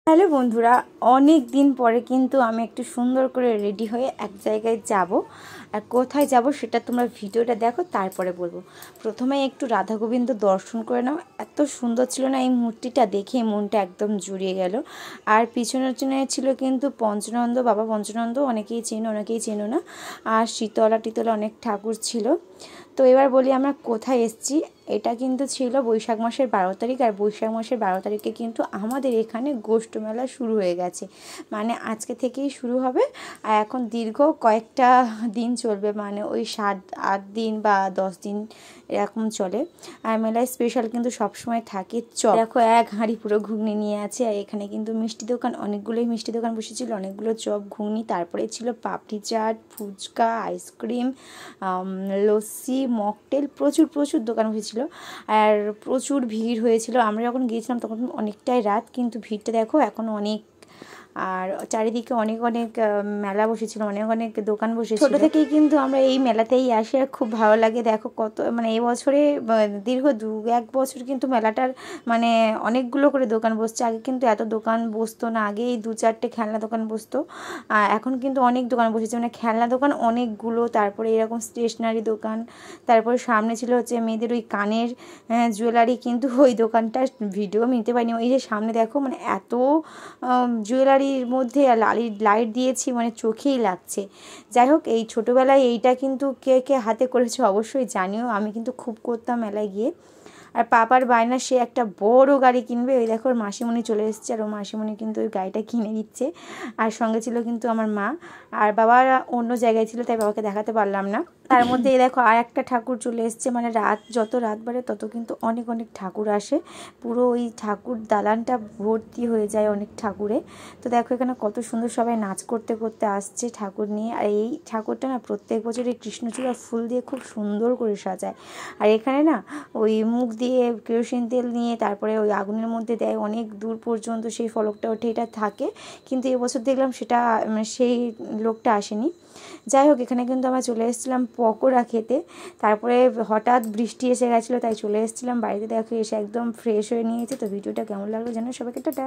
Hello বন্ধুরা, অনেক দিন পরে কিন্তু আমি একটু সুন্দর করে রেডি হয়ে এক জায়গায় যাব। আর কোথায় যাব সেটা তোমরা ভিডিওটা দেখো, তারপরে বলবো। প্রথমে একটু রাধা গোবিন্দ দর্শন করে নাও। এত সুন্দর ছিল না, এই মূর্তিটা দেখে মনটা একদম জুড়িয়ে গেল। আর পিছনে ছিল কিন্তু পঞ্চনন্দ, বাবা পঞ্চনন্দ, অনেকেই চেনো অনেকেই চেনো না। আর শীতলা টিতলা অনেক ঠাকুর ছিল। তো এবার বলি আমরা কোথায় এসেছি। এটা কিন্তু ছিল বৈশাখ মাসের 12 তারিখ। আর বৈশাখ মাসের 12 তারিখে কিন্তু আমাদের এখানে গোষ্ঠ মেলা শুরু হয়ে গেছে, মানে আজকে থেকেই শুরু হবে। আর এখন দীর্ঘ কয়েকটা দিন চলবে, মানে ওই 7-8 দিন বা 10 দিন এরকম চলে। আর মেলায় স্পেশাল কিন্তু সবসময় থাকে চপ। দেখো এক হাঁড়ি পুরো ঘুগনি নিয়ে আছে। আর এখানে কিন্তু মিষ্টি দোকান, অনেকগুলোই মিষ্টি দোকান বসেছিল, অনেকগুলো চপ ঘুগনি, তারপরে ছিল পাপড়ি চাট, ফুচকা, আইসক্রিম, লস্যি, মকটেল, প্রচুর দোকান বসেছিল। আর প্রচুর ভিড় হয়েছিল। আমরা যখন গিয়েছিলাম তখন অনেকটাই রাত, কিন্তু ভিড়টা দেখো এখন অনেক। আর চারিদিকে অনেক মেলা বসেছিল, অনেক দোকান বসেছিল। ছোটো থেকেই কিন্তু আমরা এই মেলাতেই আসি, আর খুব ভালো লাগে। দেখো কত, মানে এই বছরে দীর্ঘ 1 বছর কিন্তু মেলাটার মানে অনেকগুলো করে দোকান বসছে। আগে কিন্তু এত দোকান বসতো না, আগে এই 2-4টে খেলনা দোকান বসতো। এখন কিন্তু অনেক দোকান বসেছে, মানে খেলনা দোকান অনেকগুলো, তারপরে এরকম স্টেশনারি দোকান, তারপরে সামনে ছিল হচ্ছে মেয়েদের ওই কানের জুয়েলারি। কিন্তু ওই দোকানটার ভিডিও আমি নিতে পারিনি। ওই যে সামনে দেখো, মানে এত জুয়েলারির মধ্যে লাইট দিয়েছি, মানে চোখেই লাগছে। যাই হোক, এই ছোটোবেলায় এইটা কিন্তু কে হাতে করেছে অবশ্যই জানিও। আমি কিন্তু খুব করতাম মেলায় গিয়ে। আর পাপার বায়না, সে একটা বড় গাড়ি কিনবে। ওই দেখো ওর মাসিমণি চলে এসেছে, আর ও মাসিমণি কিন্তু ওই গাড়িটা কিনে দিচ্ছে। আর সঙ্গে ছিল কিন্তু আমার মা। আর বাবা অন্য জায়গায় ছিল, তাই বাবাকে দেখাতে পারলাম না। তার মধ্যে এই দেখো আর একটা ঠাকুর চলে এসছে। মানে যত রাত বাড়ে তত কিন্তু অনেক ঠাকুর আসে। পুরো ওই ঠাকুর দালানটা ভর্তি হয়ে যায় অনেক ঠাকুরে। তো দেখো এখানে কত সুন্দর সবাই নাচ করতে আসছে ঠাকুর নিয়ে। আর এই ঠাকুরটা না প্রত্যেক বছর এই কৃষ্ণচূড়া ফুল দিয়ে খুব সুন্দর করে সাজায়। আর এখানে না ওই মুখ দিয়ে কেরোসিন তেল নিয়ে তারপরে ওই আগুনের মধ্যে দেয়, অনেক দূর পর্যন্ত সেই ফলকটা ওঠে, এটা থাকে। কিন্তু এবছর দেখলাম সেটা সেই লোকটা আসেনি। যাই হোক, এখানে কিন্তু আমরা চলে এসেছিলাম পকোড়া খেতে। তারপরে হঠাৎ বৃষ্টি এসে গেছিলো, তাই চলে এসেছিলাম বাড়িতে। দেখো এসে একদম ফ্রেশ হয়ে নিয়েছে। তো ভিডিওটা কেমন লাগলো জানো সবাইকে, টাটা।